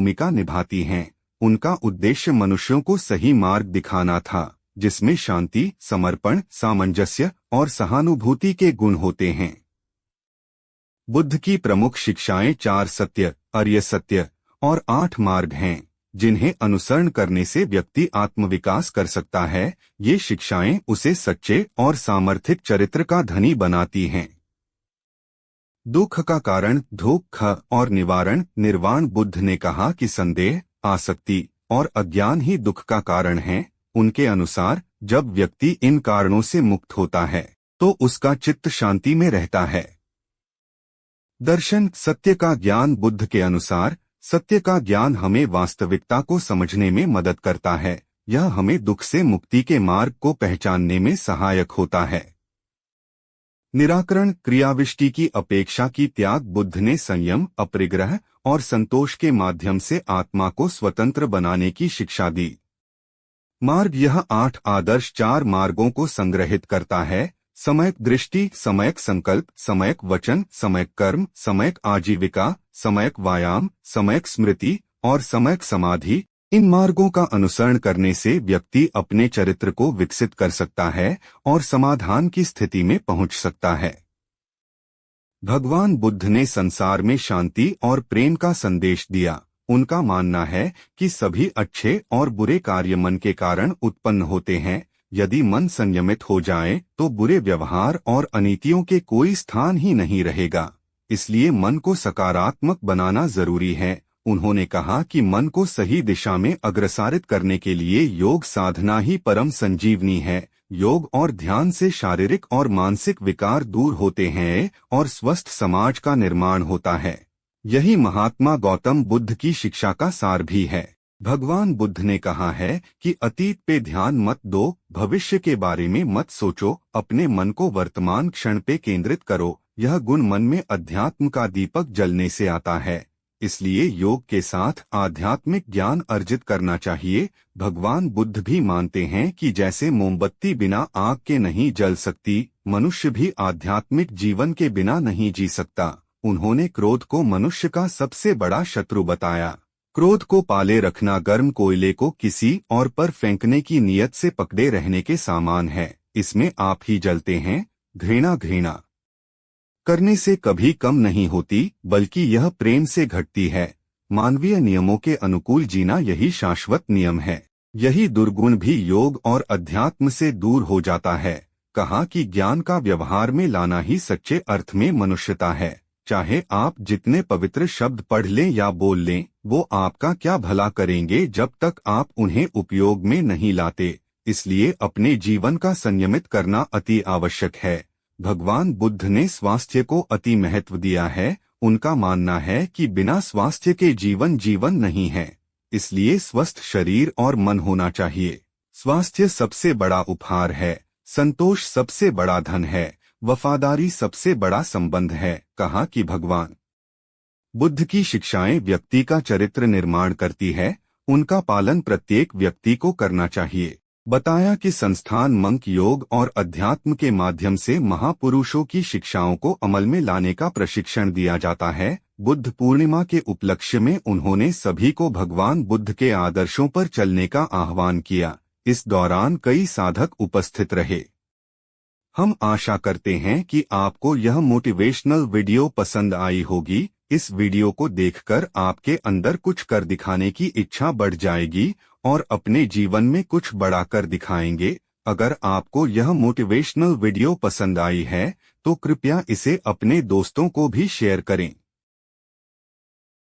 भूमिका निभाती हैं। उनका उद्देश्य मनुष्यों को सही मार्ग दिखाना था, जिसमें शांति, समर्पण, सामंजस्य और सहानुभूति के गुण होते हैं। बुद्ध की प्रमुख शिक्षाएं 4 सत्य, अर्य सत्य और 8 मार्ग हैं, जिन्हें अनुसरण करने से व्यक्ति आत्मविकास कर सकता है। ये शिक्षाएं उसे सच्चे और सामर्थ्यक चरित्र का धनी बनाती हैं। दुख का कारण, दुख और निवारण, निर्वाण। बुद्ध ने कहा कि संदेह, आसक्ति और अज्ञान ही दुख का कारण हैं। उनके अनुसार जब व्यक्ति इन कारणों से मुक्त होता है तो उसका चित्त शांति में रहता है। दर्शन, सत्य का ज्ञान। बुद्ध के अनुसार सत्य का ज्ञान हमें वास्तविकता को समझने में मदद करता है। यह हमें दुख से मुक्ति के मार्ग को पहचानने में सहायक होता है। निराकरण, क्रियाविष्टि की अपेक्षा की त्याग। बुद्ध ने संयम, अपरिग्रह और संतोष के माध्यम से आत्मा को स्वतंत्र बनाने की शिक्षा दी। मार्ग, यह 8 आदर्श 4 मार्गों को संग्रहित करता है। समयक दृष्टि, समयक संकल्प, समयक वचन, समयक कर्म, समयक आजीविका, समयक व्यायाम, समयक स्मृति और समयक समाधि। इन मार्गों का अनुसरण करने से व्यक्ति अपने चरित्र को विकसित कर सकता है और समाधान की स्थिति में पहुंच सकता है। भगवान बुद्ध ने संसार में शांति और प्रेम का संदेश दिया। उनका मानना है कि सभी अच्छे और बुरे कार्य मन के कारण उत्पन्न होते हैं। यदि मन संयमित हो जाए तो बुरे व्यवहार और अनीतियों के कोई स्थान ही नहीं रहेगा। इसलिए मन को सकारात्मक बनाना जरूरी है। उन्होंने कहा कि मन को सही दिशा में अग्रसारित करने के लिए योग साधना ही परम संजीवनी है। योग और ध्यान से शारीरिक और मानसिक विकार दूर होते हैं और स्वस्थ समाज का निर्माण होता है। यही महात्मा गौतम बुद्ध की शिक्षा का सार भी है। भगवान बुद्ध ने कहा है कि अतीत पे ध्यान मत दो, भविष्य के बारे में मत सोचो, अपने मन को वर्तमान क्षण पे केंद्रित करो। यह गुण मन में अध्यात्म का दीपक जलने से आता है। इसलिए योग के साथ आध्यात्मिक ज्ञान अर्जित करना चाहिए। भगवान बुद्ध भी मानते हैं कि जैसे मोमबत्ती बिना आग के नहीं जल सकती, मनुष्य भी आध्यात्मिक जीवन के बिना नहीं जी सकता। उन्होंने क्रोध को मनुष्य का सबसे बड़ा शत्रु बताया। क्रोध को पाले रखना गर्म कोयले को किसी और पर फेंकने की नीयत से पकड़े रहने के समान है। इसमें आप ही जलते हैं। घृणा करने से कभी कम नहीं होती, बल्कि यह प्रेम से घटती है। मानवीय नियमों के अनुकूल जीना यही शाश्वत नियम है। यही दुर्गुण भी योग और अध्यात्म से दूर हो जाता है। कहा कि ज्ञान का व्यवहार में लाना ही सच्चे अर्थ में मनुष्यता है। चाहे आप जितने पवित्र शब्द पढ़ लें या बोल लें, वो आपका क्या भला करेंगे जब तक आप उन्हें उपयोग में नहीं लाते। इसलिए अपने जीवन का संयमित करना अति आवश्यक है। भगवान बुद्ध ने स्वास्थ्य को अति महत्व दिया है। उनका मानना है कि बिना स्वास्थ्य के जीवन नहीं है। इसलिए स्वस्थ शरीर और मन होना चाहिए। स्वास्थ्य सबसे बड़ा उपहार है। संतोष सबसे बड़ा धन है। वफादारी सबसे बड़ा संबंध है। कहा कि भगवान बुद्ध की शिक्षाएं व्यक्ति का चरित्र निर्माण करती है। उनका पालन प्रत्येक व्यक्ति को करना चाहिए। बताया कि संस्थान मंक योग और अध्यात्म के माध्यम से महापुरुषों की शिक्षाओं को अमल में लाने का प्रशिक्षण दिया जाता है। बुद्ध पूर्णिमा के उपलक्ष्य में उन्होंने सभी को भगवान बुद्ध के आदर्शों पर चलने का आह्वान किया। इस दौरान कई साधक उपस्थित रहे। हम आशा करते हैं कि आपको यह मोटिवेशनल वीडियो पसंद आई होगी। इस वीडियो को देखकर आपके अंदर कुछ कर दिखाने की इच्छा बढ़ जाएगी और अपने जीवन में कुछ बड़ा कर दिखाएंगे। अगर आपको यह मोटिवेशनल वीडियो पसंद आई है तो कृपया इसे अपने दोस्तों को भी शेयर करें।